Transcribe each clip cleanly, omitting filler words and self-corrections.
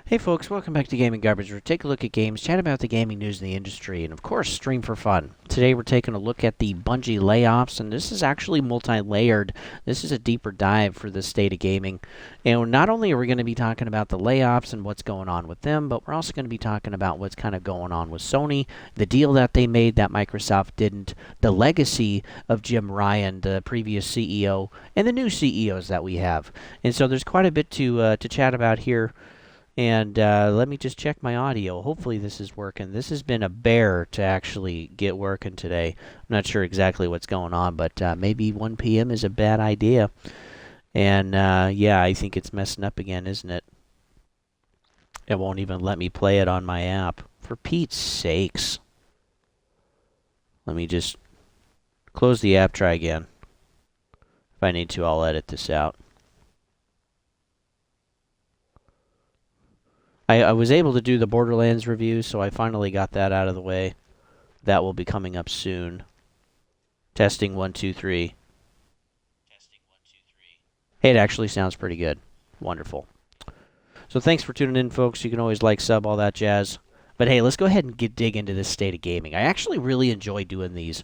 Hey folks, welcome back to Gaming Garbage. We'll take a look at games, chat about the gaming news in the industry, and of course, stream for fun. Today we're taking a look at the Bungie layoffs, and this is actually multi-layered. This is a deeper dive for the state of gaming. And not only are we going to be talking about the layoffs and what's going on with them, but we're also going to be talking about what's kind of going on with Sony, the deal that they made that Microsoft didn't, the legacy of Jim Ryan, the previous CEO, and the new CEOs that we have. And so there's quite a bit to chat about here. And let me just check my audio. Hopefully this is working. This has been a bear to actually get working today. I'm not sure exactly what's going on, but maybe 1 p.m. is a bad idea. And yeah, I think it's messing up again, isn't it? It won't even let me play it on my app. For Pete's sakes. Let me just close the app, try again. If I need to, I'll edit this out. I was able to do the Borderlands review, so I finally got that out of the way. That will be coming up soon. Testing 1, 2, 3. Hey, it actually sounds pretty good. Wonderful. So thanks for tuning in, folks. You can always like, sub, all that jazz. But hey, let's go ahead and dig into this state of gaming. I actually really enjoy doing these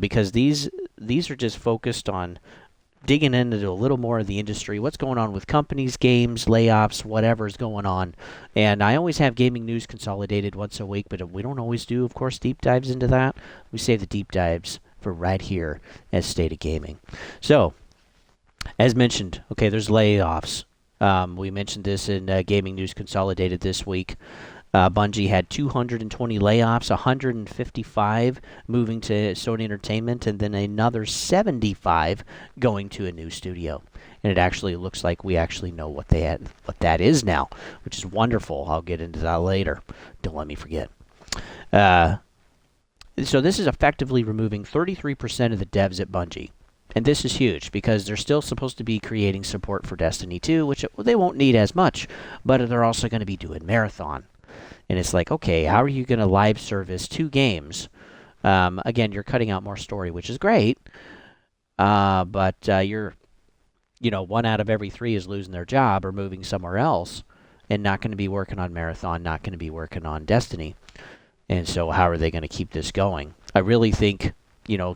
because these are just focused on digging into a little more of the industry, what's going on with companies, games, layoffs, whatever's going on. And I always have gaming news consolidated once a week, but we don't always do, of course, deep dives into that. We save the deep dives for right here at State of Gaming. So, as mentioned, okay, there's layoffs. We mentioned this in Gaming News Consolidated this week. Bungie had 220 layoffs, 155 moving to Sony Entertainment, and then another 75 going to a new studio. And it actually looks like we actually know what that is now, which is wonderful. I'll get into that later. Don't let me forget. So this is effectively removing 33% of the devs at Bungie. And this is huge because they're still supposed to be creating support for Destiny 2, which they won't need as much, but they're also going to be doing Marathon. And it's like, okay, how are you going to live service 2 games? Again, you're cutting out more story, which is great. But you're, 1 out of every 3 is losing their job or moving somewhere else and not going to be working on Marathon, not going to be working on Destiny. And so how are they going to keep this going? I really think,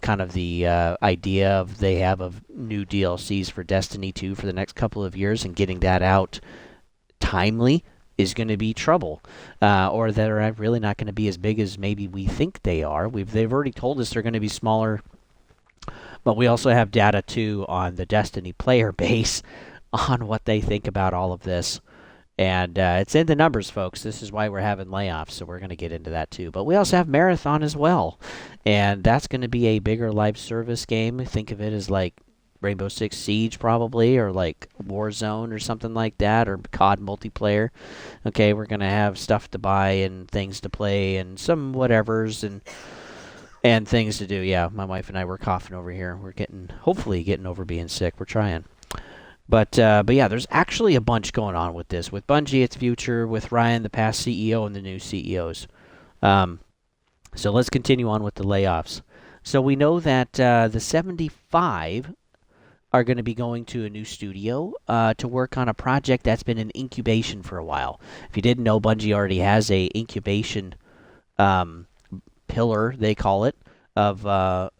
kind of the idea they have of new DLCs for Destiny 2 for the next couple of years and getting that out timely is going to be trouble, or they're really not going to be as big as maybe we think they are. They've already told us they're going to be smaller, but we also have data too on the Destiny player base on what they think about all of this, and it's in the numbers, folks. This is why we're having layoffs, so we're going to get into that too. But we also have Marathon as well, and that's going to be a bigger live service game. Think of it as like Rainbow Six Siege probably, or like Warzone or something like that, or COD multiplayer. Okay, we're gonna have stuff to buy and things to play and some whatevers and things to do. Yeah, my wife and I were coughing over here. We're hopefully getting over being sick. We're trying. But yeah, there's actually a bunch going on with this. With Bungie, its future, with Ryan, the past CEO, and the new CEOs. So let's continue on with the layoffs. So we know that the 75 are going to be going to a new studio to work on a project that's been in incubation for a while. If you didn't know, Bungie already has a incubation pillar, they call it, of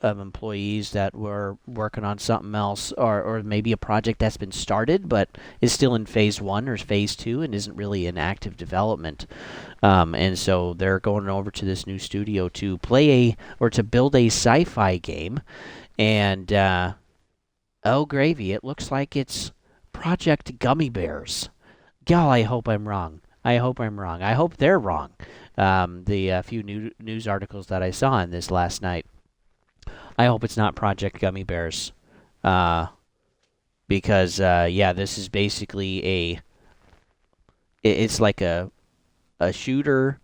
employees that were working on something else, or maybe a project that's been started but is still in phase 1 or phase 2 and isn't really in active development. And so they're going over to this new studio to to build a sci-fi game. And oh, gravy, it looks like it's Project Gummy Bears. Gal, I hope I'm wrong. I hope they're wrong. The few news articles that I saw in this last night. I hope it's not Project Gummy Bears. Because, yeah, this is basically it's like a shooter,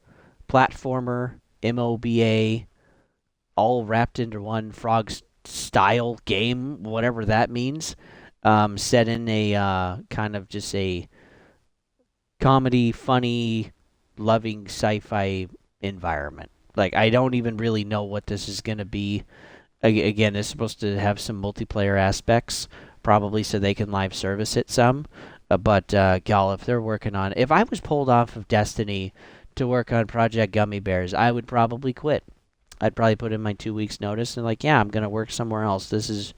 platformer, MOBA, all wrapped into one Frog-style game, whatever that means, set in a kind of just a comedy, funny, loving sci-fi environment. Like, I don't even really know what this is going to be. Again, it's supposed to have some multiplayer aspects, probably so they can live service it some. Y'all, if they're working on, if I was pulled off of Destiny to work on Project Gummy Bears, I would probably quit. I'd probably put in my 2 weeks notice and like, yeah, I'm gonna work somewhere else. This is,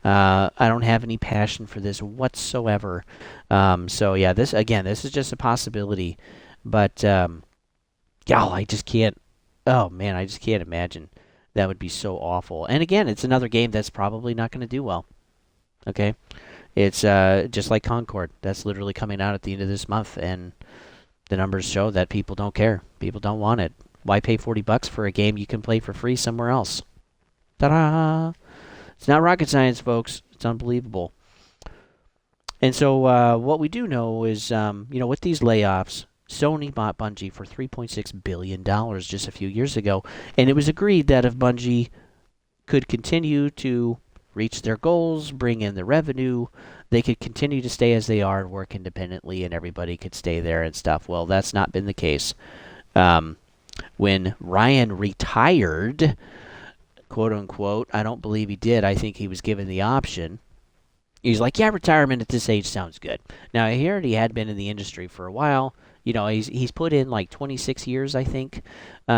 I don't have any passion for this whatsoever. So yeah, this is just a possibility, but y'all, I just can't. Oh man, I just can't imagine. That would be so awful. And again, it's another game that's probably not going to do well. Okay, it's just like Concord. That's literally coming out at the end of this month, and the numbers show that people don't care. People don't want it. Why pay $40 for a game you can play for free somewhere else? Ta-da! It's not rocket science, folks. It's unbelievable. And so what we do know is, with these layoffs, Sony bought Bungie for $3.6 billion just a few years ago, and it was agreed that if Bungie could continue to reach their goals, bring in the revenue, they could continue to stay as they are and work independently, and everybody could stay there and stuff. Well, that's not been the case. When Ryan retired, quote unquote, I don't believe he did. I think he was given the option. He's like, yeah, retirement at this age sounds good. Now, he already had been in the industry for a while. He's put in like 26 years, I think.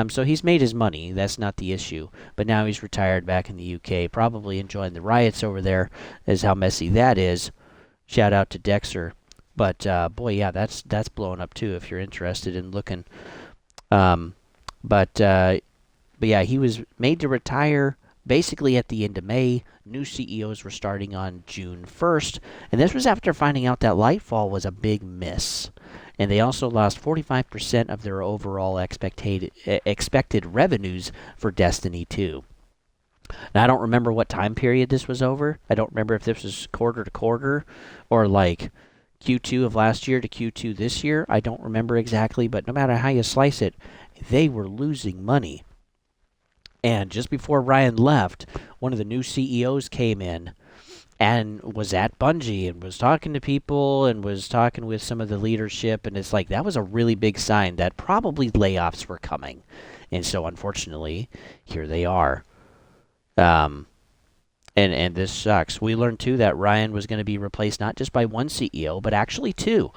So he's made his money. That's not the issue. But now he's retired back in the UK, probably enjoying the riots over there, as how messy that is. Shout out to Dexter. But boy, yeah, that's blowing up too. If you're interested in looking. But yeah, he was made to retire basically at the end of May. New CEOs were starting on June 1st, and this was after finding out that Lightfall was a big miss. And they also lost 45% of their overall expected revenues for Destiny 2. Now, I don't remember what time period this was over. I don't remember if this was quarter to quarter or like Q2 of last year to Q2 this year. I don't remember exactly, but no matter how you slice it, they were losing money. And just before Ryan left, one of the new CEOs came in and was at Bungie and was talking to people and was talking with some of the leadership. And it's like that was a really big sign that probably layoffs were coming. And so, unfortunately, here they are. And this sucks. We learned, too, that Ryan was going to be replaced not just by one CEO, but actually two.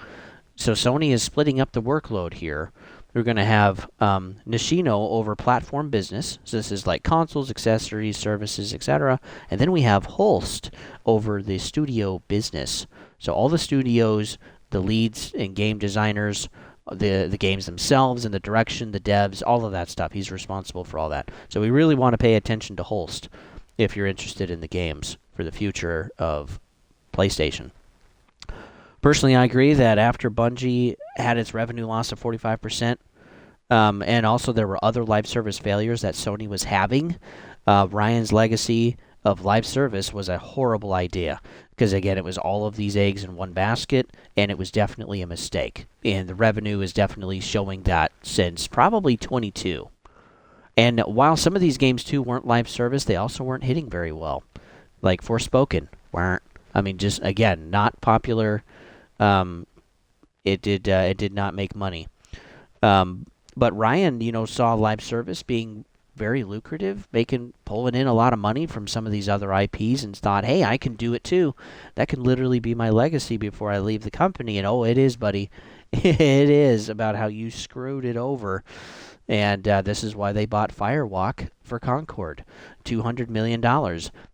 So Sony is splitting up the workload here. We're going to have Nishino over platform business. So this is like consoles, accessories, services, etc. And then we have Holst over the studio business. So all the studios, the leads and game designers, the games themselves and the direction, the devs, all of that stuff. He's responsible for all that. So we really want to pay attention to Holst if you're interested in the games for the future of PlayStation. Personally, I agree that after Bungie had its revenue loss of 45%, and also there were other live service failures that Sony was having, Ryan's legacy of live service was a horrible idea. Because, again, it was all of these eggs in one basket, and it was definitely a mistake. And the revenue is definitely showing that since probably 22. And while some of these games, too, weren't live service, they also weren't hitting very well. Like Forspoken weren't. I mean, just, again, not popular. It did not make money. But Ryan, saw live service being very lucrative, pulling in a lot of money from some of these other IPs, and thought, hey, I can do it too. That can literally be my legacy before I leave the company. And oh, it is, buddy. It is about how you screwed it over. And this is why they bought Firewalk for Concord, $200 million.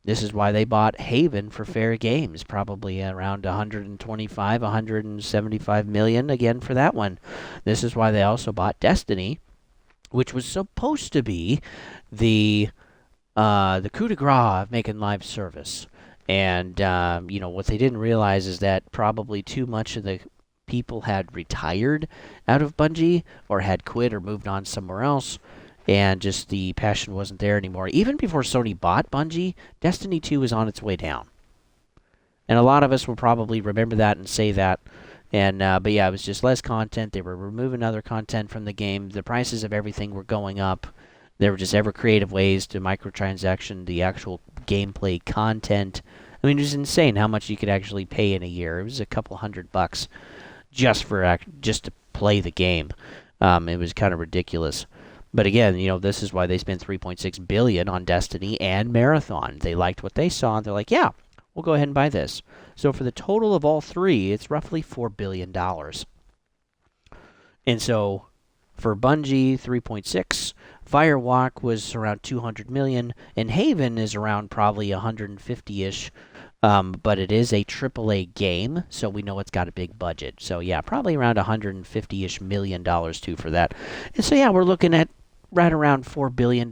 This is why they bought Haven for Fair Games, probably around 125, 175 million again for that one. This is why they also bought Destiny, which was supposed to be the coup de grace of making live service. And what they didn't realize is that probably too much of the people had retired out of Bungie or had quit or moved on somewhere else, and just the passion wasn't there anymore. Even before Sony bought Bungie, Destiny 2 was on its way down. And a lot of us will probably remember that and say that. And but yeah, it was just less content. They were removing other content from the game. The prices of everything were going up. There were just ever creative ways to microtransaction the actual gameplay content. I mean, it was insane how much you could actually pay in a year. It was a couple $100 just to play the game. It was kind of ridiculous. But again, this is why they spent $3.6 billion on Destiny and Marathon. They liked what they saw, and they're like, yeah, we'll go ahead and buy this. So for the total of all three, it's roughly $4 billion. And so for Bungie, 3.6, Firewalk was around 200 million, and Haven is around probably 150-ish. But it is a AAA game, so we know it's got a big budget. So yeah, probably around 150-ish million dollars too for that. And so yeah, we're looking at right around $4 billion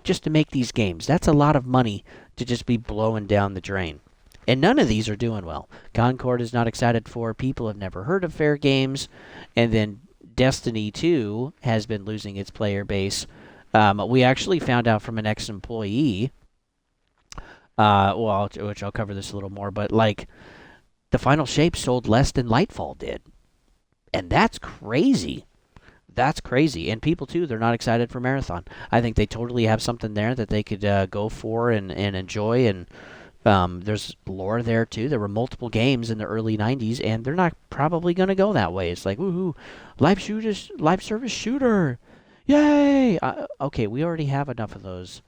just to make these games. That's a lot of money to just be blowing down the drain. And none of these are doing well. Concord is not excited for. People have never heard of Fair Games. And then Destiny 2 has been losing its player base. We actually found out from an ex-employee, which I'll cover this a little more, but like the Final Shape sold less than Lightfall did. And that's crazy. That's crazy. And people, too, they're not excited for Marathon. I think they totally have something there that they could go for and enjoy, and there's lore there, too. There were multiple games in the early 90s, and they're not probably going to go that way. It's like, woohoo, live service shooter. Yay! Okay, we already have enough of those.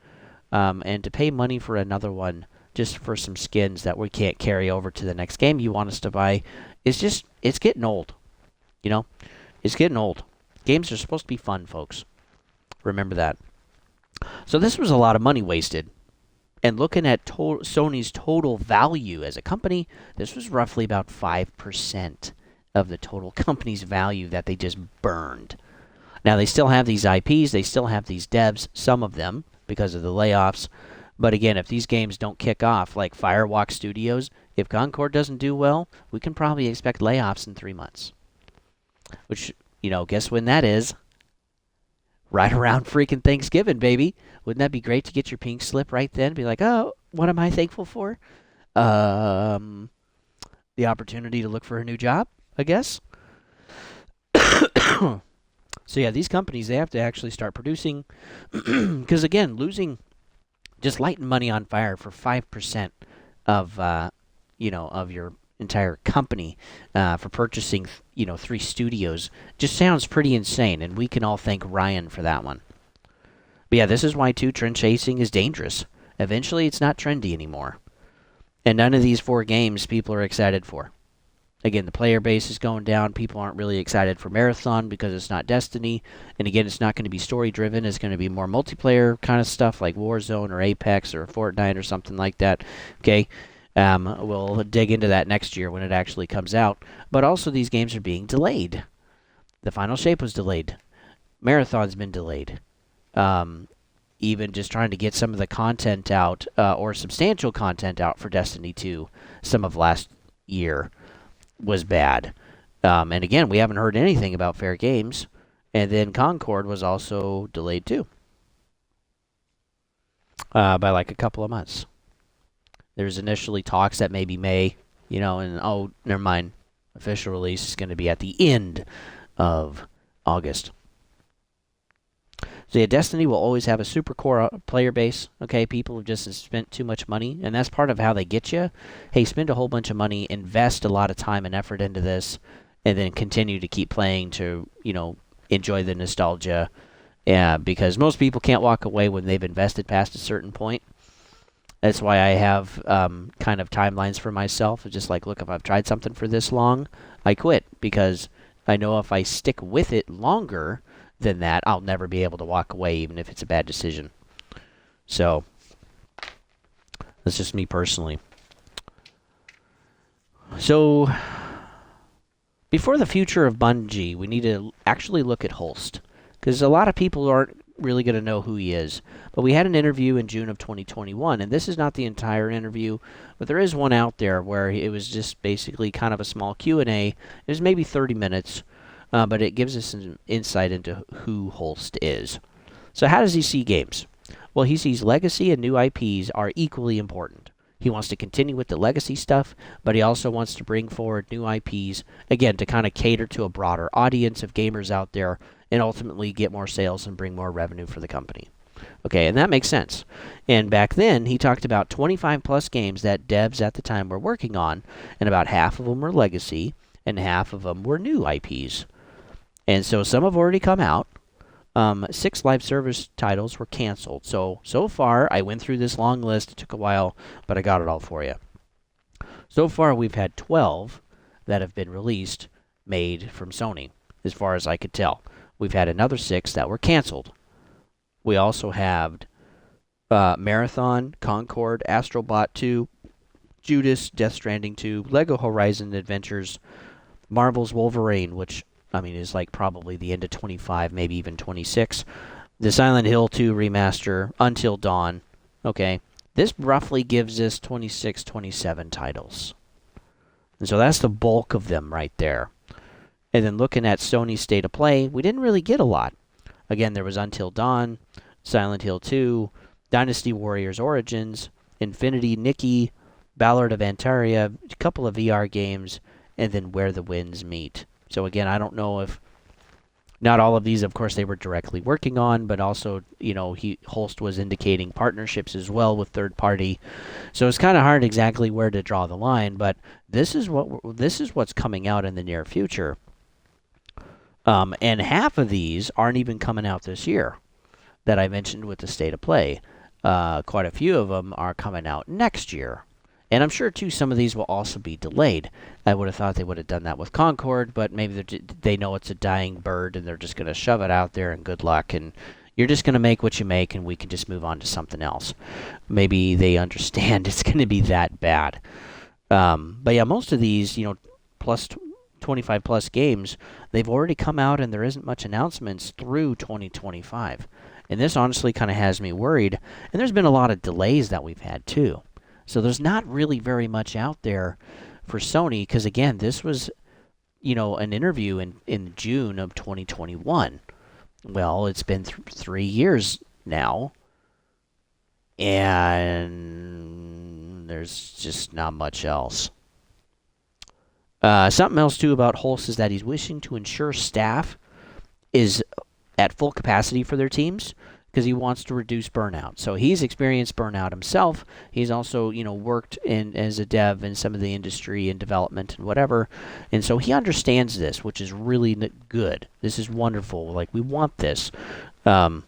And to pay money for another one just for some skins that we can't carry over to the next game you want us to buy, it's getting old. You know? It's getting old. Games are supposed to be fun, folks. Remember that. So this was a lot of money wasted. And looking at Sony's total value as a company, this was roughly about 5% of the total company's value that they just burned. Now, they still have these IPs, they still have these devs, some of them, because of the layoffs. But again, if these games don't kick off, like Firewalk Studios, if Concord doesn't do well, we can probably expect layoffs in 3 months. Which, guess when that is? Right around freaking Thanksgiving, baby. Wouldn't that be great to get your pink slip right then? Be like, oh, what am I thankful for? The opportunity to look for a new job, I guess. So yeah, these companies, they have to actually start producing. Because again, just lighting money on fire for 5% of, of your entire company for purchasing, 3 studios just sounds pretty insane, and we can all thank Ryan for that one. But yeah, this is why, too, trend chasing is dangerous. Eventually, it's not trendy anymore. And none of these 4 games people are excited for. Again, the player base is going down. People aren't really excited for Marathon because it's not Destiny. And again, it's not going to be story-driven. It's going to be more multiplayer kind of stuff like Warzone or Apex or Fortnite or something like that. Okay? We'll dig into that next year when it actually comes out. But also, these games are being delayed. The Final Shape was delayed. Marathon's been delayed. Even just trying to get some of the content out, or substantial content out for Destiny 2, some of last year, was bad. And again, we haven't heard anything about Fair Games. And then Concord was also delayed too. By like a couple of months. There's initially talks that maybe May, and oh, never mind. Official release is going to be at the end of August. So yeah, Destiny will always have a super core player base. Okay, people have just spent too much money, and that's part of how they get you. Hey, spend a whole bunch of money, invest a lot of time and effort into this, and then continue to keep playing to, enjoy the nostalgia. Yeah, because most people can't walk away when they've invested past a certain point. That's why I have kind of timelines for myself. It's just like, look, if I've tried something for this long, I quit, because I know if I stick with it longer than that, I'll never be able to walk away, even if it's a bad decision. So, that's just me personally. So, before the future of Bungie, we need to actually look at Holst, because a lot of people aren't really going to know who he is. But we had an interview in June of 2021, and this is not the entire interview, but there is one out there where it was just basically kind of a small Q&A. It was maybe 30 minutes. But it gives us an insight into who Holst is. So how does he see games? Well, he sees legacy and new IPs are equally important. He wants to continue with the legacy stuff, but he also wants to bring forward new IPs, again, to kind of cater to a broader audience of gamers out there and ultimately get more sales and bring more revenue for the company. Okay, and that makes sense. And back then, he talked about 25-plus games that devs at the time were working on, and about half of them were legacy, and half of them were new IPs. And so some have already come out, 6 live service titles were canceled. So far, I went through this long list. It took a while, but I got it all for you. So far, we've had 12 that have been released, made from Sony, as far as I could tell. We've had another 6 that were canceled. We also have Marathon, Concord, Astrobot 2, Judas, Death Stranding 2, Lego Horizon Adventures, Marvel's Wolverine, which, I mean, is like probably the end of 25, maybe even 26. The Silent Hill 2 remaster, Until Dawn. Okay, this roughly gives us 26, 27 titles. And so that's the bulk of them right there. And then looking at Sony's State of Play, we didn't really get a lot. Again, there was Until Dawn, Silent Hill 2, Dynasty Warriors Origins, Infinity Nikki, Ballad of Antaria, a couple of VR games, and then Where the Winds Meet. So again, I don't know if... Not all of these, of course, they were directly working on, but also, Holst was indicating partnerships as well with third party. So it's kind of hard exactly where to draw the line, but this is what's coming out in the near future. And half of these aren't even coming out this year that I mentioned with the State of Play. Quite a few of them are coming out next year. And I'm sure, too, some of these will also be delayed. I would have thought they would have done that with Concord, but maybe they know it's a dying bird and they're just going to shove it out there and good luck. And you're just going to make what you make and we can just move on to something else. Maybe they understand it's going to be that bad. But yeah, most of these, plus 25 plus games, they've already come out and there isn't much announcements through 2025. And this honestly kind of has me worried. And there's been a lot of delays that we've had, too. So there's not really very much out there for Sony because, again, this was, an interview in June of 2021. Well, it's been 3 years now, and there's just not much else. Something else, too, about Holst is that he's wishing to ensure staff is at full capacity for their teams, because he wants to reduce burnout. So he's experienced burnout himself. He's also, worked as a dev in some of the industry and development and whatever. And so he understands this, which is really good. This is wonderful. Like, we want this. But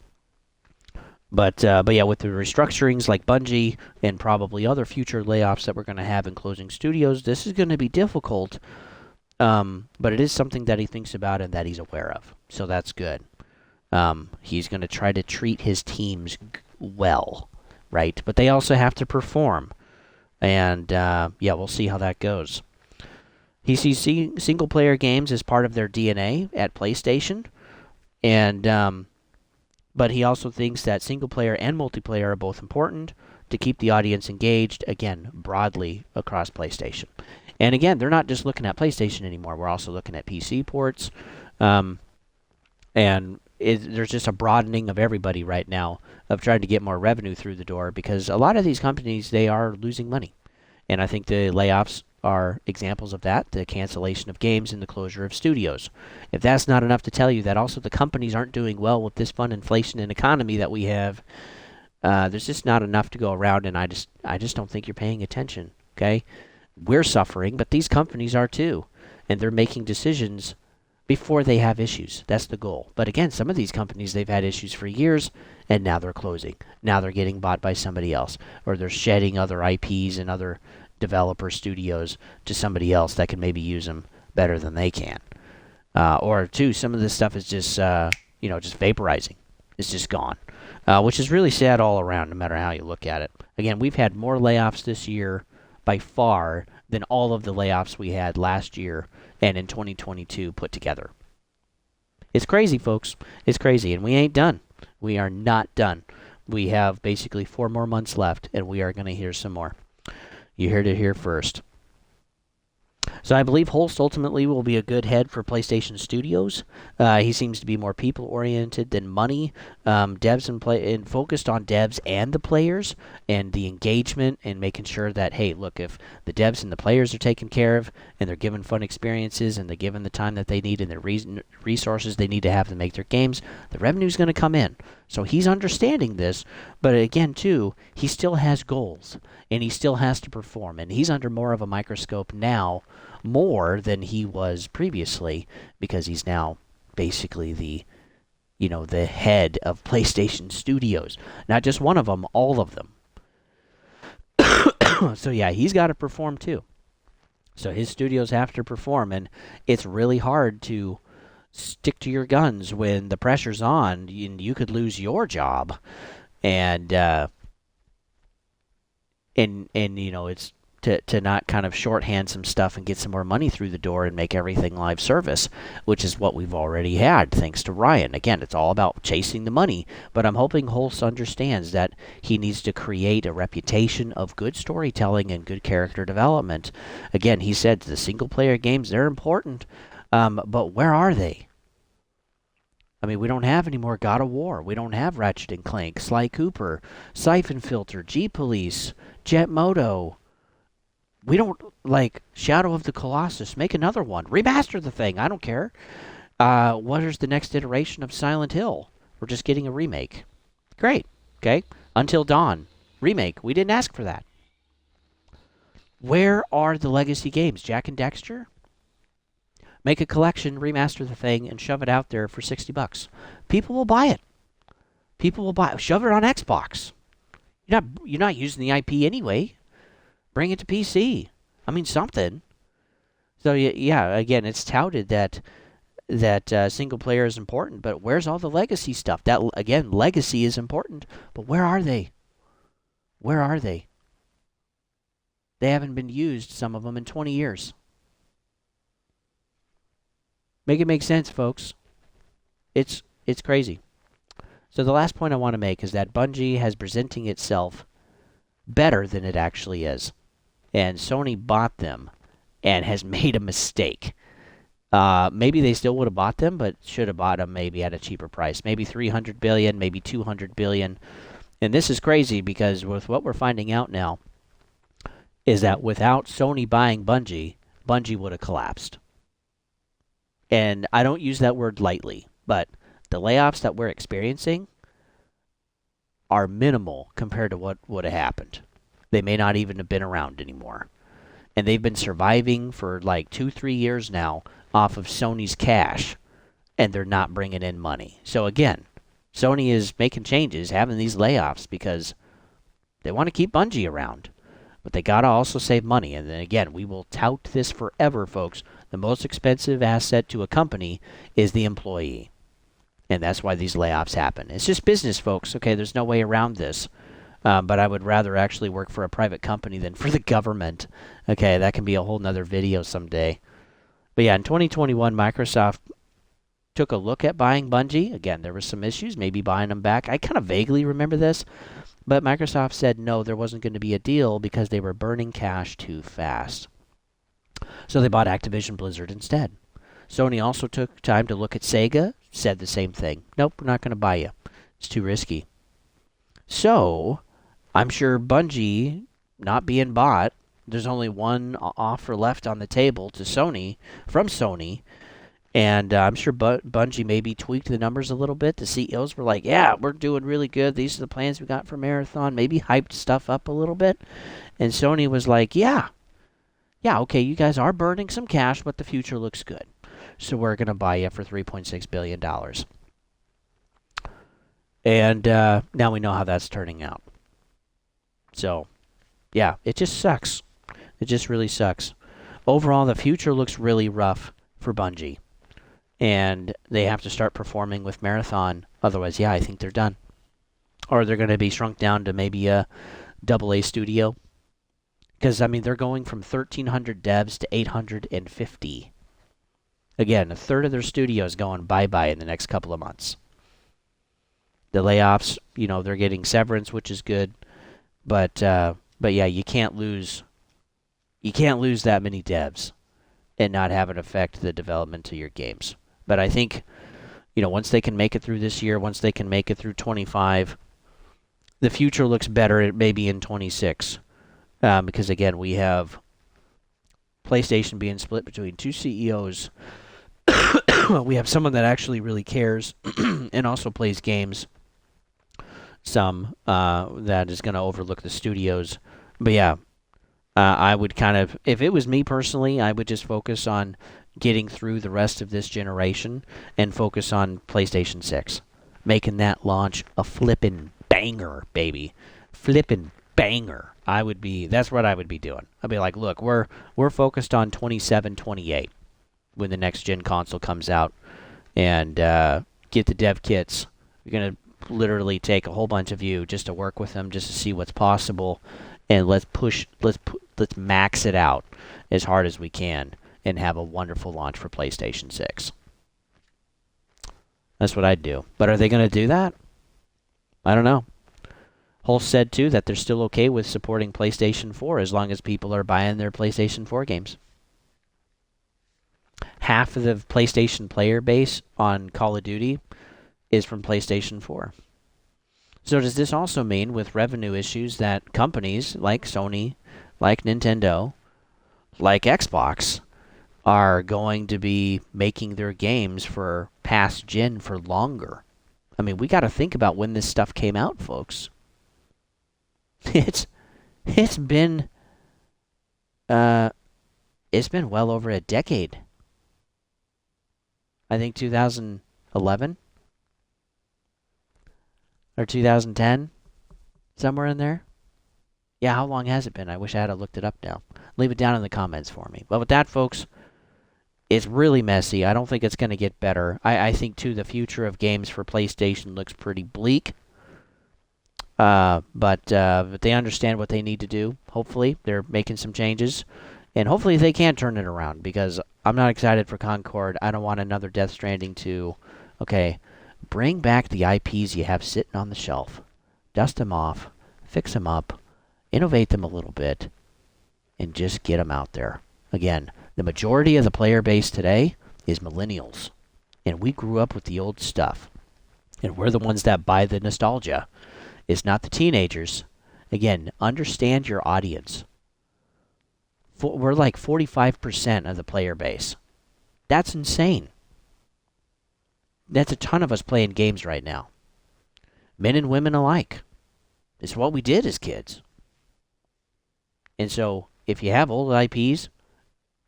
yeah, with the restructurings like Bungie and probably other future layoffs that we're going to have in closing studios, this is going to be difficult. But it is something that he thinks about and that he's aware of. So that's good. He's going to try to treat his teams well, right? But they also have to perform. And, we'll see how that goes. He sees single-player games as part of their DNA at PlayStation. And, but he also thinks that single-player and multiplayer are both important to keep the audience engaged, again, broadly across PlayStation. And, again, they're not just looking at PlayStation anymore. We're also looking at PC ports. There's just a broadening of everybody right now of trying to get more revenue through the door because a lot of these companies, they are losing money. And I think the layoffs are examples of that, the cancellation of games and the closure of studios. If that's not enough to tell you that also the companies aren't doing well with this fun inflation and economy that we have, there's just not enough to go around, and I just don't think you're paying attention, okay? We're suffering, but these companies are too, and they're making decisions before they have issues. That's the goal. But again, some of these companies, they've had issues for years, and now they're closing. Now they're getting bought by somebody else, or they're shedding other IPs and other developer studios to somebody else that can maybe use them better than they can. Or, two, some of this stuff is just, just vaporizing. It's just gone, which is really sad all around, no matter how you look at it. Again, we've had more layoffs this year by far than all of the layoffs we had last year and in 2022 put together. It's crazy, folks. It's crazy, and we ain't done. We are not done. We have basically 4 more months left, and we are going to hear some more. You heard it here first. So I believe Holst ultimately will be a good head for PlayStation Studios. He seems to be more people-oriented than money. Devs and focused on devs and the players and the engagement and making sure that, hey, look, if the devs and the players are taken care of and they're given fun experiences and they're given the time that they need and the resources they need to have to make their games, the revenue's going to come in. So he's understanding this, but again, too, he still has goals and he still has to perform, and he's under more of a microscope now, more than he was previously, because he's now basically the the head of PlayStation Studios. Not just one of them, all of them. So yeah, he's got to perform too. So his studios have to perform, and it's really hard to stick to your guns when the pressure's on. You could lose your job, and it's to not kind of shorthand some stuff and get some more money through the door and make everything live service, which is what we've already had thanks to Ryan. Again, it's all about chasing the money, but I'm hoping Holst understands that he needs to create a reputation of good storytelling and good character development. Again, he said the single-player games, they're important, but where are they? I mean, we don't have any more God of War. We don't have Ratchet and Clank, Sly Cooper, Siphon Filter, G-Police, Jet Moto. We don't, Shadow of the Colossus. Make another one. Remaster the thing. I don't care. What is the next iteration of Silent Hill? We're just getting a remake. Great. Okay. Until Dawn. Remake. We didn't ask for that. Where are the legacy games? Jak and Daxter? Make a collection, remaster the thing, and shove it out there for $60. People will buy it. People will buy it. Shove it on Xbox. You're not using the IP anyway. Bring it to PC. I mean, something. So, yeah, again, it's touted that single player is important, but where's all the legacy stuff? That, again, legacy is important, but where are they? Where are they? They haven't been used, some of them, in 20 years. Make it make sense, folks. It's crazy. So the last point I want to make is that Bungie has presenting itself better than it actually is. And Sony bought them and has made a mistake. Maybe they still would have bought them, but should have bought them maybe at a cheaper price. Maybe $300 billion, maybe $200 billion. And this is crazy because with what we're finding out now is that without Sony buying Bungie, Bungie would have collapsed. And I don't use that word lightly, but the layoffs that we're experiencing are minimal compared to what would have happened. They may not even have been around anymore. And they've been surviving for 2-3 years now off of Sony's cash, and they're not bringing in money. So again, Sony is making changes, having these layoffs because they want to keep Bungie around. But they got to also save money. And then again, we will tout this forever, folks. The most expensive asset to a company is the employee. And that's why these layoffs happen. It's just business, folks. Okay, there's no way around this. But I would rather actually work for a private company than for the government. Okay, that can be a whole nother video someday. But yeah, in 2021, Microsoft took a look at buying Bungie. Again, there were some issues, maybe buying them back. I kind of vaguely remember this. But Microsoft said no, there wasn't going to be a deal because they were burning cash too fast. So they bought Activision Blizzard instead. Sony also took time to look at Sega, said the same thing. Nope, we're not going to buy you. It's too risky. So, I'm sure Bungie not being bought, there's only one offer left on the table to Sony, from Sony, and I'm sure Bungie maybe tweaked the numbers a little bit. The CEOs were like, yeah, we're doing really good. These are the plans we got for Marathon. Maybe hyped stuff up a little bit. And Sony was like, yeah, okay, you guys are burning some cash, but the future looks good. So we're going to buy you for $3.6 billion. And now we know how that's turning out. So, yeah, it just sucks. It just really sucks. Overall, the future looks really rough for Bungie. And they have to start performing with Marathon. Otherwise, yeah, I think they're done. Or they're going to be shrunk down to maybe a AA studio. Because, I mean, they're going from 1,300 devs to 850. Again, a third of their studio is going bye-bye in the next couple of months. The layoffs, they're getting severance, which is good. But yeah, you can't lose that many devs and not have it affect the development of your games. But I think, once they can make it through this year, once they can make it through 25, the future looks better maybe in 26. Because, again, we have PlayStation being split between two CEOs. We have someone that actually really cares and also plays games. Some that is going to overlook the studios. But, yeah, I would kind of, if it was me personally, I would just focus on getting through the rest of this generation and focus on PlayStation 6. making that launch a flippin' banger, baby. Flippin' banger. That's what I would be doing. I'd be like, look, we're focused on 27, 28 when the next gen console comes out, and get the dev kits. We're going to literally take a whole bunch of you just to work with them, just to see what's possible, and let's max it out as hard as we can and have a wonderful launch for PlayStation 6. That's what I'd do. But are they going to do that? I don't know. Hulse said, too, that they're still okay with supporting PlayStation 4 as long as people are buying their PlayStation 4 games. Half of the PlayStation player base on Call of Duty is from PlayStation 4. So does this also mean, with revenue issues, that companies like Sony, like Nintendo, like Xbox, are going to be making their games for past gen for longer? I mean, we got to think about when this stuff came out, folks. It's been well over a decade. I think 2011 or 2010, somewhere in there. Yeah, how long has it been? I wish I had looked it up now. Leave it down in the comments for me. But with that, folks, it's really messy. I don't think it's going to get better. I think, too, the future of games for PlayStation looks pretty bleak. But they understand what they need to do. Hopefully, they're making some changes. And hopefully they can turn it around, because I'm not excited for Concord. I don't want another Death Stranding 2. Okay, bring back the IPs you have sitting on the shelf. Dust them off, fix them up, innovate them a little bit, and just get them out there. Again, the majority of the player base today is millennials. And we grew up with the old stuff. And we're the ones that buy the nostalgia. It's not the teenagers. Again, understand your audience. We're like 45% of the player base. That's insane. That's a ton of us playing games right now. Men and women alike. It's what we did as kids. And so, if you have old IPs,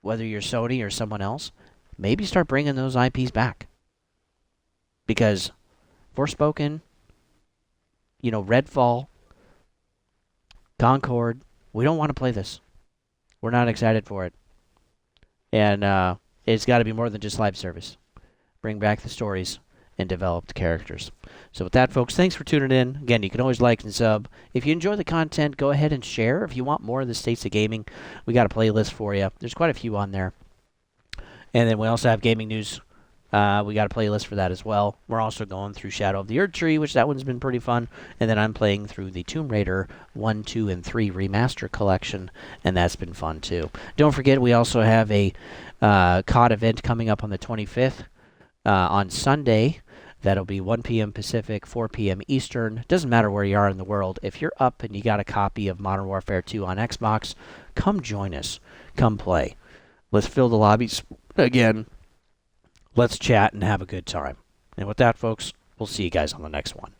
whether you're Sony or someone else, maybe start bringing those IPs back. Because Forspoken, Redfall, Concord, we don't want to play this. We're not excited for it. And it's got to be more than just live service. Bring back the stories and develop the characters. So with that, folks, thanks for tuning in. Again, you can always like and sub. If you enjoy the content, go ahead and share. If you want more of the States of Gaming, we got a playlist for you. There's quite a few on there. And then we also have gaming news. We got a playlist for that as well. We're also going through Shadow of the Erdtree, which that one's been pretty fun. And then I'm playing through the Tomb Raider 1, 2, and 3 Remaster Collection, and that's been fun too. Don't forget, we also have a COD event coming up on the 25th on Sunday. That'll be 1 p.m. Pacific, 4 p.m. Eastern. Doesn't matter where you are in the world. If you're up and you got a copy of Modern Warfare 2 on Xbox, come join us. Come play. Let's fill the lobbies again. Let's chat and have a good time. And with that, folks, we'll see you guys on the next one.